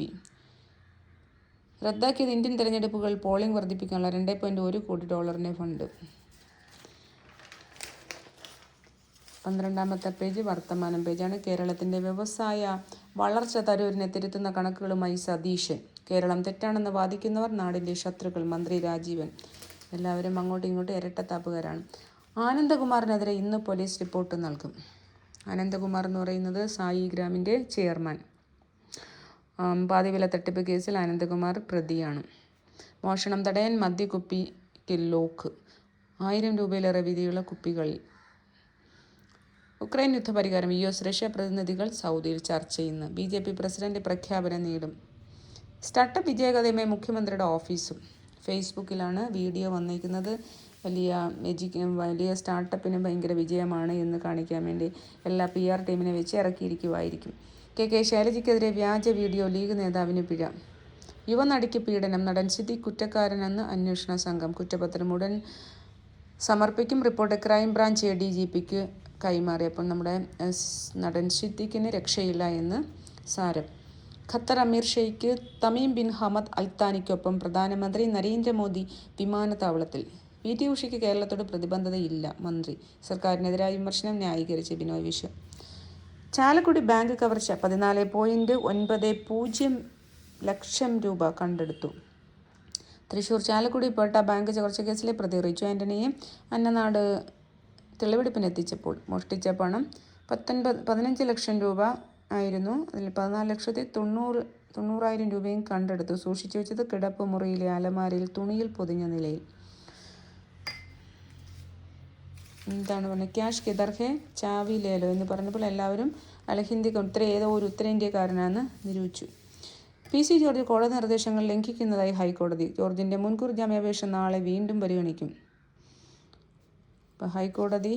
റദ്ദാക്കിയത് ഇന്ത്യൻ തെരഞ്ഞെടുപ്പുകൾ പോളിംഗ് വർദ്ധിപ്പിക്കാനുള്ള $2.1 കോടി ഫണ്ട്. 12ാമത്തെ പേജ് വർത്തമാനം പേജാണ്. കേരളത്തിൻ്റെ വ്യവസായ വളർച്ച തരൂരിനെ തിരുത്തുന്ന കണക്കുകളുമായി സതീശൻ. കേരളം തെറ്റാണെന്ന് വാദിക്കുന്നവർ നാടിൻ്റെ ശത്രുക്കൾ. മന്ത്രി രാജീവൻ. എല്ലാവരും അങ്ങോട്ടും ഇങ്ങോട്ടും ഇരട്ടത്താപ്പുകാരാണ്. ആനന്ദകുമാറിനെതിരെ ഇന്ന് പോലീസ് റിപ്പോർട്ട് നൽകും. ആനന്ദകുമാർ എന്ന് പറയുന്നത് സായി ഗ്രാമിൻ്റെ ചെയർമാൻ. പാതിവില തട്ടിപ്പ് കേസിൽ ആനന്ദകുമാർ പ്രതിയാണ്. മോഷണം തടയാൻ മദ്യക്കുപ്പിക്ക് ലോക്ക്. 1000 രൂപയിലേറെ വീതിയുള്ള കുപ്പികളിൽ. ഉക്രൈൻ യുദ്ധപരിഹാരം. US റഷ്യ പ്രതിനിധികൾ സൗദിയിൽ ചർച്ച ചെയ്യുന്നു. BJP പ്രസിഡന്റ് പ്രഖ്യാപനം നേടും. സ്റ്റാർട്ടപ്പ് വിജയകഥയുമായി മുഖ്യമന്ത്രിയുടെ ഓഫീസും. ഫേസ്ബുക്കിലാണ് വീഡിയോ വന്നിരിക്കുന്നത്. വലിയ സ്റ്റാർട്ടപ്പിന് ഭയങ്കര വിജയമാണ് എന്ന് കാണിക്കാൻ വേണ്ടി എല്ലാ PR ടീമിനെ വെച്ച് ഇറക്കിയിരിക്കുമായിരിക്കും. KK ശൈലജയ്ക്കെതിരെ വ്യാജ വീഡിയോ, ലീഗ് നേതാവിന് പിഴ. യുവനടിക്ക് പീഡനം, നടൻ സിദ്ദിഖ് കുറ്റക്കാരനെന്ന് അന്വേഷണ സംഘം. കുറ്റപത്രം ഉടൻ സമർപ്പിക്കും. റിപ്പോർട്ട് ക്രൈംബ്രാഞ്ച് ADGPക്ക് കൈമാറിയപ്പോൾ നമ്മുടെ നടൻ സിദ്ദിഖിന് രക്ഷയില്ല എന്ന് സാരം. ഖത്തർ അമീർ ഷെയ്ഖ് തമീം ബിൻ ഹമദ് അൽത്താനിക്കൊപ്പം പ്രധാനമന്ത്രി നരേന്ദ്രമോദി വിമാനത്താവളത്തിൽ. PT ഉഷയ്ക്ക് കേരളത്തോട് പ്രതിബദ്ധതയില്ല മന്ത്രി. സർക്കാരിനെതിരായ വിമർശനം ന്യായീകരിച്ച് ബിനോയ് വിശ്വം. ചാലക്കുടി ബാങ്ക് കവർച്ച. 14.90 ലക്ഷം രൂപ കണ്ടെടുത്തു. തൃശൂർ ചാലക്കുടി പേട്ട ബാങ്ക് കവർച്ച കേസിലെ പ്രതി റിച്ചു ആൻ്റണിയെ അന്നനാട് തെളിവെടുപ്പിനെത്തിച്ചപ്പോൾ മോഷ്ടിച്ച പണം 15 ലക്ഷം രൂപ ആയിരുന്നു. അതിൽ 14,90,000 രൂപയും കണ്ടെടുത്തു. സൂക്ഷിച്ചു വെച്ചത് കിടപ്പ് മുറിയിലെ അലമാരയിൽ തുണിയിൽ പൊതിഞ്ഞ നിലയിൽ. എന്താണ് പറഞ്ഞത്? ക്യാഷ് കിദർഹെ ചാവി ലേലോ എന്ന് പറഞ്ഞപ്പോൾ എല്ലാവരും അലഹിന്ദി ഏതോ ഒരു ഉത്തരേന്ത്യക്കാരനാണെന്ന് നിരൂപിച്ചു. PC ജോർജ് കോടതി നിർദ്ദേശങ്ങൾ ലംഘിക്കുന്നതായി ഹൈക്കോടതി. ജോർജിൻ്റെ മുൻകൂർ ജാമ്യാപേക്ഷ നാളെ വീണ്ടും പരിഗണിക്കും. ഹൈക്കോടതി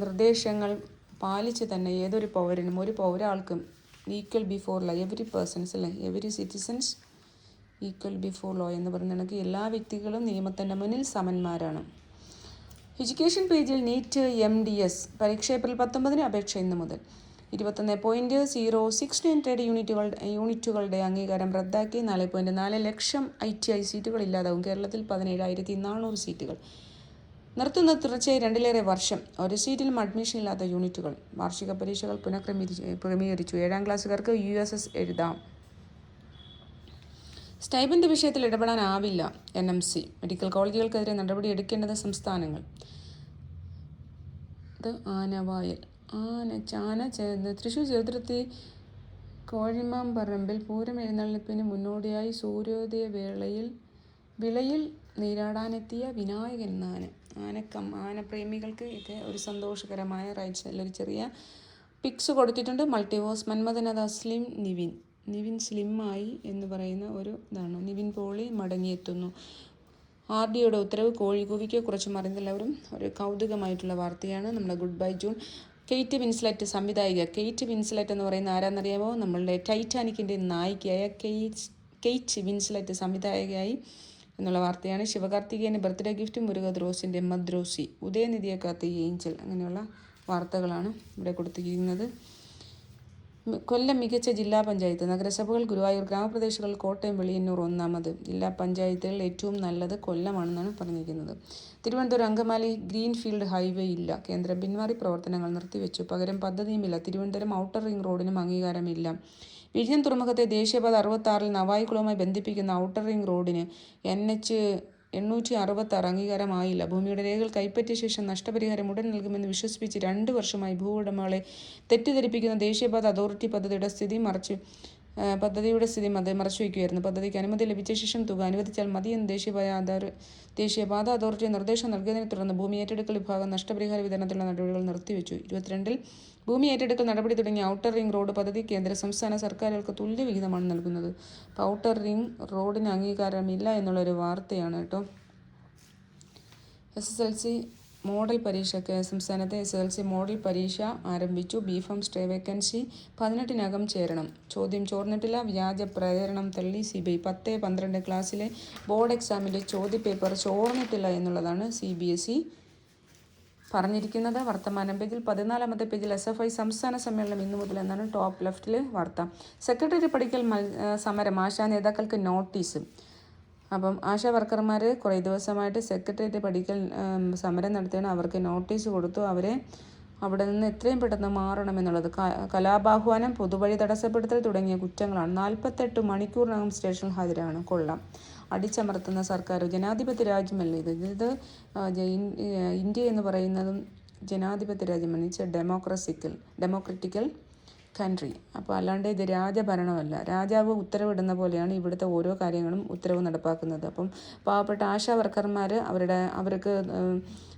നിർദ്ദേശങ്ങൾ പാലിച്ച് തന്നെ ഏതൊരു പൗരനും ഒരാൾക്കും equal before law, every citizens equal before law എന്ന് പറഞ്ഞിട്ടുണ്ടെങ്കിൽ എല്ലാ വ്യക്തികളും നിയമത്തിൻ്റെ മുന്നിൽ സമന്മാരാണ്. എഡ്യൂക്കേഷൻ പേജിൽ നീറ്റ് MDS പരീക്ഷ ഏപ്രിൽ 19 അപേക്ഷ ഇന്ന് മുതൽ. 21.069 യൂണിറ്റുകളുടെ അംഗീകാരം റദ്ദാക്കി. 4.4 ലക്ഷം ITI സീറ്റുകൾ ഇല്ലാതാവും. കേരളത്തിൽ 17,400 സീറ്റുകൾ. നിർത്തുന്നത് തുടർച്ചയായി 2ലേറെ വർഷം. ഒരു സീറ്റിലും അഡ്മിഷൻ ഇല്ലാത്ത യൂണിറ്റുകൾ. വാർഷിക പരീക്ഷകൾ പുനഃക്രമീകരിച്ചു. 7ാം ക്ലാസ്സുകാർക്ക് USS എഴുതാം. സ്റ്റൈപ്പൻഡ് വിഷയത്തിൽ ഇടപെടാനാവില്ല NMC. മെഡിക്കൽ കോളേജുകൾക്കെതിരെ നടപടി എടുക്കേണ്ടത് സംസ്ഥാനങ്ങൾ. ഇത് ആനവായൽ. തൃശ്ശൂർ ചെറുതുരുത്തി കോഴിമാമ്പറമ്പിൽ പൂരം എഴുന്നള്ളിപ്പിന് മുന്നോടിയായി സൂര്യോദയ വിളയിൽ നീരാടാനെത്തിയ വിനായകൻ ആനപ്രേമികൾക്ക് ഇത് ഒരു സന്തോഷകരമായ ഒരു ചെറിയ പിക്സ് കൊടുത്തിട്ടുണ്ട്. മൾട്ടിവേഴ്സ് മന്മഥനദ നിവിൻ സ്ലിമ്മായി എന്ന് പറയുന്ന ഒരു ഇതാണ്. നിവിൻ പോളി മടങ്ങിയെത്തുന്നു. RDOയുടെ ഉത്തരവ് കോഴിക്കൂവിക്ക് കുറച്ച് മറിഞ്ഞെല്ലാവരും ഒരു കൗതുകമായിട്ടുള്ള വാർത്തയാണ്. നമ്മുടെ good bye June. Kate Winslet സംവിധായിക. കെയ്റ്റ് വിൻസ്ലെറ്റ് എന്ന് പറയുന്ന ആരാന്നറിയാമോ? നമ്മളുടെ ടൈറ്റാനിക്കിൻ്റെ നായികയായ കെയ്റ്റ് വിൻസ്ലെറ്റ് സംവിധായകയായി എന്നുള്ള വാർത്തയാണ്. ശിവകാർത്തികേയന് ബർത്ത്ഡേ ഗിഫ്റ്റ് മുരുകത് റോസിൻ്റെ മദ്രോസി. ഉദയനിധിയെ കാത്ത ഏഞ്ചൽ. അങ്ങനെയുള്ള വാർത്തകളാണ് ഇവിടെ കൊടുത്തിരിക്കുന്നത്. കൊല്ലം മികച്ച ജില്ലാ പഞ്ചായത്ത്. നഗരസഭകൾ ഗുരുവായൂർ, ഗ്രാമപ്രദേശങ്ങൾ കോട്ടയം, വെളിയന്നൂർ ഒന്നാമത്. ജില്ലാ പഞ്ചായത്തുകളിൽ ഏറ്റവും നല്ലത് കൊല്ലമാണെന്നാണ് പറഞ്ഞിരിക്കുന്നത്. തിരുവനന്തപുരം അങ്കമാലി ഗ്രീൻഫീൽഡ് ഹൈവേ ഇല്ല. കേന്ദ്രം പിന്മാറി, പ്രവർത്തനങ്ങൾ നിർത്തിവെച്ചു. പകരം പദ്ധതിയുമില്ല. തിരുവനന്തപുരം ഔട്ടർ റിംഗ് റോഡിനും അംഗീകാരമില്ല. വിഴിഞ്ഞം തുറമുഖത്തെ ദേശീയപാത 66 നവായിക്കുളവുമായി ബന്ധിപ്പിക്കുന്ന ഔട്ടർ റിംഗ് റോഡിന് NH 866 അംഗീകാരമായില്ല. ഭൂമിയുടെ രേഖകൾ കൈപ്പറ്റിയ ശേഷം നഷ്ടപരിഹാരം ഉടൻ നൽകുമെന്ന് വിശ്വസിപ്പിച്ച് 2 വർഷമായി ഭൂവുടമകളെ തെറ്റിദ്ധരിപ്പിക്കുന്ന ദേശീയപാത അതോറിറ്റി പദ്ധതിയുടെ സ്ഥിതി മറച്ചുവെക്കുകയായിരുന്നു. പദ്ധതിക്ക് അനുമതി ലഭിച്ച ശേഷം തുക അനുവദിച്ചാൽ മതിയെന്ന് ദേശീയപാത അതോറിറ്റി നിർദ്ദേശം നൽകിയതിനെ തുടർന്ന് ഭൂമി ഏറ്റെടുക്കൽ വിഭാഗം നഷ്ടപരിഹാര വിതരണത്തിലുള്ള നടപടികൾ നിർത്തിവെച്ചു. 22-ൽ ഭൂമി ഏറ്റെടുക്കൽ നടപടി തുടങ്ങിയ ഔട്ടർ റിംഗ് റോഡ് പദ്ധതി കേന്ദ്ര സംസ്ഥാന സർക്കാരുകൾക്ക് തുല്യ വിഹിതമാണ് നൽകുന്നത്. അപ്പോൾ ഔട്ടർ റിംഗ് റോഡിന് അംഗീകാരമില്ല എന്നുള്ളൊരു വാർത്തയാണ് കേട്ടോ. SSLC മോഡൽ പരീക്ഷ. സംസ്ഥാനത്തെ SSLC മോഡൽ പരീക്ഷ ആരംഭിച്ചു. BPharm സ്റ്റേ വേക്കൻസി 18-നകം ചേരണം. ചോദ്യം ചോർന്നിട്ടില്ല. വ്യാജ പ്രേരണം തള്ളി CBI. 10-12 ക്ലാസ്സിലെ ബോർഡ് എക്സാമിൻ്റെ ചോദ്യപേപ്പർ ചോർന്നിട്ടില്ല എന്നുള്ളതാണ് CBSE പറഞ്ഞിരിക്കുന്നത്. വർത്തമാനം പേജിൽ 14-ാമത്തെ പേജിൽ SFI സംസ്ഥാന സമ്മേളനം ഇന്നു മുതൽ എന്നാണ് ടോപ്പ് ലെഫ്റ്റിൽ വാർത്ത. സെക്രട്ടറി പഠിക്കൽ സമരം. ആശാ നേതാക്കൾക്ക് നോട്ടീസ്. അപ്പം ആശാ വർക്കർമാർ കുറേ ദിവസമായിട്ട് സെക്രട്ടേറിയറ്റ് പഠിക്കൽ സമരം നടത്തിയാണ്. അവർക്ക് നോട്ടീസ് കൊടുത്തു. അവരെ അവിടെ നിന്ന് എത്രയും പെട്ടെന്ന് മാറണമെന്നുള്ളത്. കലാപാഹ്വാനം, പൊതുവഴി തടസ്സപ്പെടുത്തൽ തുടങ്ങിയ കുറ്റങ്ങളാണ്. 48 മണിക്കൂറിനകം സ്റ്റേഷനിൽ ഹാജരാണ്. കൊള്ളാം. അടിച്ചമർത്തുന്ന സർക്കാർ. ജനാധിപത്യ രാജ്യമല്ലേ ഇത്? ഇന്ത്യ എന്ന് പറയുന്നതും ജനാധിപത്യ രാജ്യമാണ്. ഡെമോക്രറ്റിക്കൽ കൺട്രി. അപ്പോൾ അല്ലാണ്ട് ഇത് രാജഭരണമല്ല. രാജാവ് ഉത്തരവിടുന്ന പോലെയാണ് ഇവിടുത്തെ ഓരോ കാര്യങ്ങളും ഉത്തരവ് നടപ്പാക്കുന്നത്. അപ്പം പാവപ്പെട്ട ആശാ വർക്കർമാർ അവർക്ക്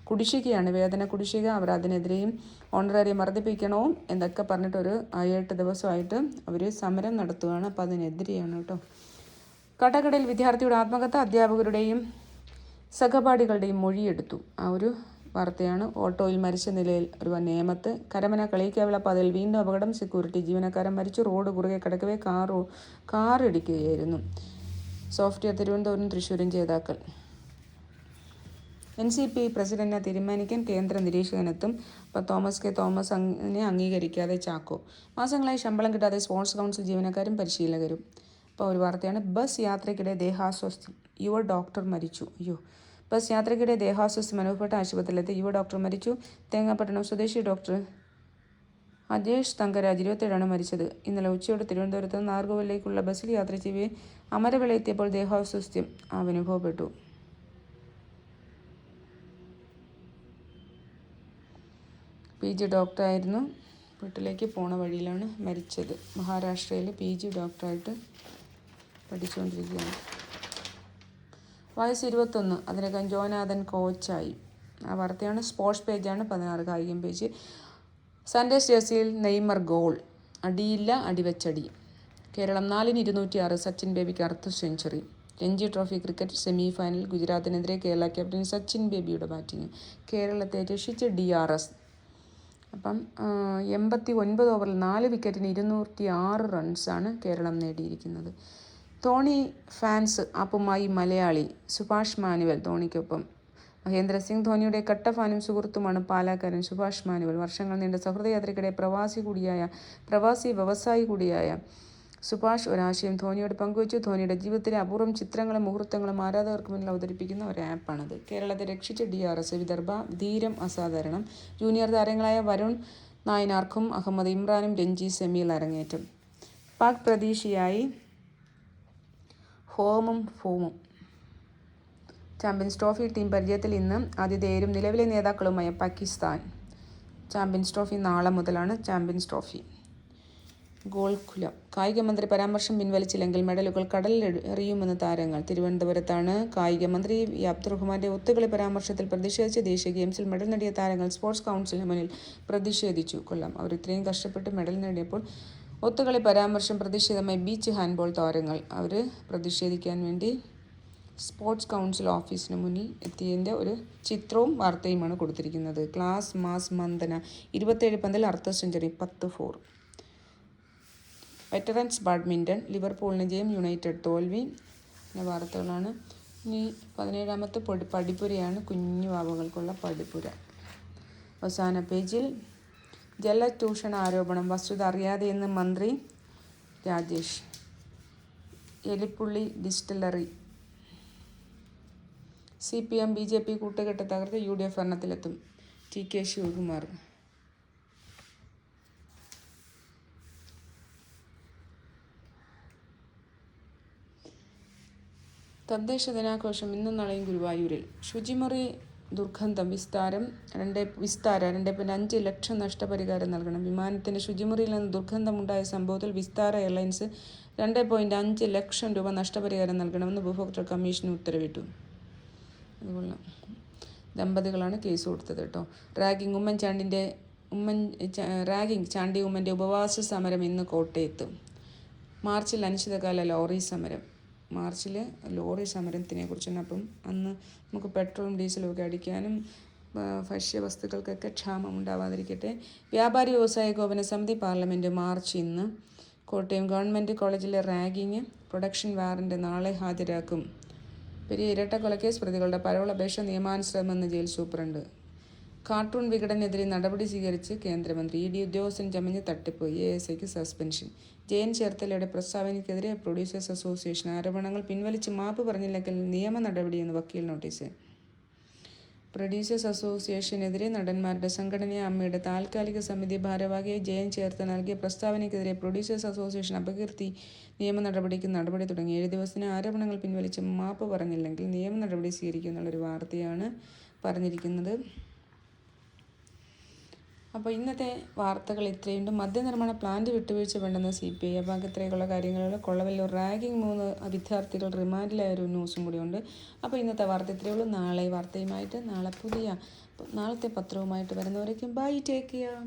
കുടിശ്ശികയാണ്, വേതന കുടിശ്ശിക. അവർ അതിനെതിരെയും ഓണറേറിയം വർദ്ധിപ്പിക്കണോ എന്നൊക്കെ പറഞ്ഞിട്ട് ഒരു 7 ദിവസമായിട്ട് അവർ സമരം നടത്തുകയാണ്. അപ്പോൾ അതിനെതിരെയാണ് കേട്ടോ. കടകടയിൽ വിദ്യാർത്ഥിയുടെ ആത്മഹത്യ. അധ്യാപകരുടെയും സഹപാഠികളുടെയും മൊഴിയെടുത്തു. ആ ഒരു വാർത്തയാണ്. ഓട്ടോയിൽ മരിച്ച നിലയിൽ ഒരു നേമത്ത്. കരമന കളിക്കാവിള പാതയിൽ വീണ്ടും അപകടം. സെക്യൂരിറ്റി ജീവനക്കാരൻ മരിച്ചു. റോഡ് കുറുകെ കിടക്കവേ കാർ ഇടിക്കുകയായിരുന്നു. സോഫ്റ്റ്വെയർ തിരുവനന്തപുരം തൃശ്ശൂരും ജേതാക്കൾ. NCP പ്രസിഡന്റിനെ തീരുമാനിക്കാൻ കേന്ദ്ര നിരീക്ഷകനെത്തും. അപ്പോൾ തോമസിനെ അംഗീകരിക്കാതെ ചാക്കോ. മാസങ്ങളായി ശമ്പളം കിട്ടാതെ സ്പോർട്സ് കൗൺസിൽ ജീവനക്കാരും പരിശീലകരും. അപ്പോൾ ഒരു വാർത്തയാണ്. ബസ് യാത്രയ്ക്കിടെ ദേഹാസ്വസ്ഥ്യം. യുവ ഡോക്ടർ മരിച്ചു. ബസ് യാത്രയ്ക്കിടെ ദേഹാസ്വസ്ഥ്യം അനുഭവപ്പെട്ട ആശുപത്രിയിലെത്തി യുവ ഡോക്ടർ മരിച്ചു. തേങ്ങാപ്പട്ടണം സ്വദേശി ഡോക്ടർ അജേഷ് തങ്കരാജ് 27 മരിച്ചത്. ഇന്നലെ ഉച്ചയോടെ തിരുവനന്തപുരത്ത് നിന്ന് നാഗർകോവിലേക്കുള്ള ബസ്സിൽ യാത്ര ചെയ്യവേ അമരവിള എത്തിയപ്പോൾ ദേഹാസ്വസ്ഥ്യം അനുഭവപ്പെട്ടു. PG ഡോക്ടറായിരുന്നു. വീട്ടിലേക്ക് പോണ വഴിയിലാണ് മരിച്ചത്. മഹാരാഷ്ട്രയിൽ PG ഡോക്ടറായിട്ട് പഠിച്ചുകൊണ്ടിരിക്കുകയാണ്. വയസ്സ് 21. അതിനകം ജോനാഥൻ കോച്ചായി. ആ വാർത്തയാണ്. സ്പോർട്സ് പേജാണ്. 16 കായികം പേജ്. സൺഡേസ് ജേഴ്സിയിൽ നെയ്മർ ഗോൾ. അടിയില്ല, അടിവച്ചടി. കേരളം 4-206. സച്ചിൻ ബേബിക്ക് അർദ്ധ century. Ranji trophy cricket semi final. ഗുജറാത്തിനെതിരെ കേരള ക്യാപ്റ്റൻ സച്ചിൻ ബേബിയുടെ ബാറ്റിംഗ്. കേരളത്തെ രക്ഷിച്ച് DRS. അപ്പം 89 ഓവറിൽ 4 വിക്കറ്റിന് 206 റൺസാണ് കേരളം നേടിയിരിക്കുന്നത്. ധോണി ഫാൻസ് ആപ്പുമായി മലയാളി സുഭാഷ് മാനുവൽ. ധോണിക്കൊപ്പം മഹേന്ദ്ര സിംഗ്. ധോണിയുടെ കട്ട ഫാനും സുഹൃത്തുമാണ് പാലാക്കാരൻ സുഭാഷ് മാനുവൽ. വർഷങ്ങൾ നീണ്ട സൗഹൃദയാത്രയ്ക്കിടെ പ്രവാസി വ്യവസായി കൂടിയായ സുഭാഷ് ഒരാശയം ധോണിയോട് പങ്കുവച്ചു. ധോണിയുടെ ജീവിതത്തിലെ അപൂർവം ചിത്രങ്ങളും മുഹൂർത്തങ്ങളും ആരാധകർക്ക് മുന്നിൽ അവതരിപ്പിക്കുന്ന ഒരു ആപ്പാണത്. കേരളത്തെ രക്ഷിച്ച DRS. വിദർഭ ധീരം അസാധാരണം. ജൂനിയർ താരങ്ങളായ വരുൺ നായനാർക്കും അഹമ്മദ് ഇമ്രാനും രഞ്ജി സെമിയിൽ അരങ്ങേറ്റം. പാക് പ്രതീക്ഷയായി ഹോമും ഫോമും. ചാമ്പ്യൻസ് ട്രോഫി ടീം പരിചയത്തിൽ ഇന്ന് ആതിഥേയരും നിലവിലെ നേതാക്കളുമായ പാകിസ്ഥാൻ. ചാമ്പ്യൻസ് ട്രോഫി നാളെ മുതലാണ്. ചാമ്പ്യൻസ് ട്രോഫി ഗോൾക്കുല. കായിക മന്ത്രി പരാമർശം പിൻവലിച്ചില്ലെങ്കിൽ മെഡലുകൾ കടലിൽ എറിയുമെന്ന് താരങ്ങൾ. തിരുവനന്തപുരത്താണ് കായിക മന്ത്രി അബ്ദുറഹ്മാന്റെ ഒത്തുകളി പരാമർശത്തിൽ പ്രതിഷേധിച്ച് ദേശീയ ഗെയിംസിൽ മെഡൽ നേടിയ താരങ്ങൾ സ്പോർട്സ് കൗൺസിലിന് മുന്നിൽ പ്രതിഷേധിച്ചു. അവർ ഇത്രയും കഷ്ടപ്പെട്ട് മെഡൽ നേടിയപ്പോൾ ഒത്തുകളി പരാമർശം പ്രതിഷേധമായി ബീച്ച് ഹാൻഡ്ബോൾ താരങ്ങൾ അവർ പ്രതിഷേധിക്കാൻ വേണ്ടി സ്പോർട്സ് കൗൺസിൽ ഓഫീസിന് മുന്നിൽ എത്തിയതിൻ്റെ ഒരു ചിത്രവും വാർത്തയുമാണ് കൊടുത്തിരിക്കുന്നത്. ക്ലാസ് മാസ് മന്ദന 27 പന്തിൽ അർദ്ധ സെഞ്ചുറി 10 4. വെറ്ററൻസ് ബാഡ്മിൻ്റൺ ലിവർപൂളിന് ജയം, യുണൈറ്റഡ് തോൽവി. വാർത്തകളാണ്. ഇനി 17ാമത്തെ പടിപ്പുരയാണ് കുഞ്ഞു വാവകൾക്കുള്ള പടിപ്പുര. അവസാന പേജിൽ ജലചൂഷണ ആരോപണം വസ്തുത അറിയാതെയെന്ന് മന്ത്രി രാജേഷ്. എലിപ്പുള്ളി ഡിസ്റ്റിലറി CPM BJP കൂട്ടുകെട്ട് തകർത്ത് UDF ഭരണത്തിലെത്തും. TK ശിവകുമാർ. തദ്ദേശ ദിനാഘോഷം ഇന്നും നാളെയും ഗുരുവായൂരിൽ. ശുചിമുറി ദുർഗന്ധം വിസ്താരം 2.5 ലക്ഷം നഷ്ടപരിഹാരം നൽകണം. വിമാനത്തിന്റെ ശുചിമുറിയിൽ നിന്ന് ദുർഗന്ധമുണ്ടായ സംഭവത്തിൽ വിസ്താര എയർലൈൻസ് 2.5 ലക്ഷം രൂപ നഷ്ടപരിഹാരം നൽകണമെന്ന് ഉപഭോക്തൃ കമ്മീഷൻ ഉത്തരവിട്ടു. അതുകൊള്ള ദമ്പതികളാണ് കേസ് കൊടുത്തത് കേട്ടോ. ചാണ്ടി ഉമ്മൻ്റെ ഉപവാസ സമരം ഇന്ന് കോട്ടയത്ത്. മാർച്ചിൽ അനിശ്ചിതകാല ലോറി സമരം. മാർച്ചിൽ ലോറി സമരത്തിനെ കുറിച്ചാണ്. അപ്പം അന്ന് നമുക്ക് പെട്രോളും ഡീസലും ഒക്കെ അടിക്കാനും ഭക്ഷ്യവസ്തുക്കൾക്കൊക്കെ ക്ഷാമം ഉണ്ടാവാതിരിക്കട്ടെ. വ്യാപാരി വ്യവസായ ഏകോപന സമിതി പാർലമെൻറ്റ് മാർച്ച് ഇന്ന്. കോട്ടയം ഗവൺമെൻറ് കോളേജിലെ റാഗിങ് പ്രൊഡക്ഷൻ വാറന്റ് നാളെ ഹാജരാക്കും. പെരിയ ഇരട്ടക്കൊലക്കേസ് പ്രതികളുടെ പരോളപേക്ഷ നിയമാനുസൃതമെന്ന് ജയിൽ സൂപ്രണ്ട്. കാർട്ടൂൺ വിഘടനെതിരെ നടപടി സ്വീകരിച്ച് കേന്ദ്രമന്ത്രി. ED ഉദ്യോഗസ്ഥൻ ചമഞ്ഞ് തട്ടിപ്പ്, ASIക്ക് സസ്പെൻഷൻ. ജയൻ ചേർത്തലയുടെ പ്രസ്താവനയ്ക്കെതിരെ പ്രൊഡ്യൂസേഴ്സ് അസോസിയേഷൻ. ആരോപണങ്ങൾ പിൻവലിച്ച് മാപ്പ് പറഞ്ഞില്ലെങ്കിൽ നിയമ നടപടിയെന്ന് വക്കീൽ നോട്ടീസ്. പ്രൊഡ്യൂസേഴ്സ് അസോസിയേഷനെതിരെ നടന്മാരുടെ സംഘടനയായ അമ്മയുടെ താൽക്കാലിക സമിതി ഭാരവാഹിയായി ജയൻ ചേർത്തല നൽകിയ പ്രസ്താവനയ്ക്കെതിരെ പ്രൊഡ്യൂസേഴ്സ് അസോസിയേഷൻ അപകീർത്തി നിയമ നടപടിക്ക് നടപടി തുടങ്ങി. 7 ദിവസത്തിന് ആരോപണങ്ങൾ പിൻവലിച്ച് മാപ്പ് പറഞ്ഞില്ലെങ്കിൽ നിയമ നടപടി സ്വീകരിക്കും എന്നുള്ളൊരു വാർത്തയാണ് പറഞ്ഞിരിക്കുന്നത്. അപ്പോൾ ഇന്നത്തെ വാർത്തകൾ ഇത്രയുണ്ട്. മദ്യനിർമ്മാണ പ്ലാന്റ് വിട്ടുവീഴ്ച വേണ്ടെന്ന് CPI. അപ്പോൾ ഇത്രയൊക്കെയുള്ള കാര്യങ്ങൾ. കൊള്ളവല്ലൂർ റാഗിങ് 3 വിദ്യാർത്ഥികൾ റിമാൻഡിലായ ഒരു ന്യൂസും കൂടിയുണ്ട്. അപ്പോൾ ഇന്നത്തെ വാർത്ത ഇത്രയേ ഉള്ളൂ. നാളെ വാർത്തയുമായിട്ട് നാളത്തെ പത്രവുമായിട്ട് വരുന്നവരേക്കും ബൈ, ടേക്ക് കെയർ.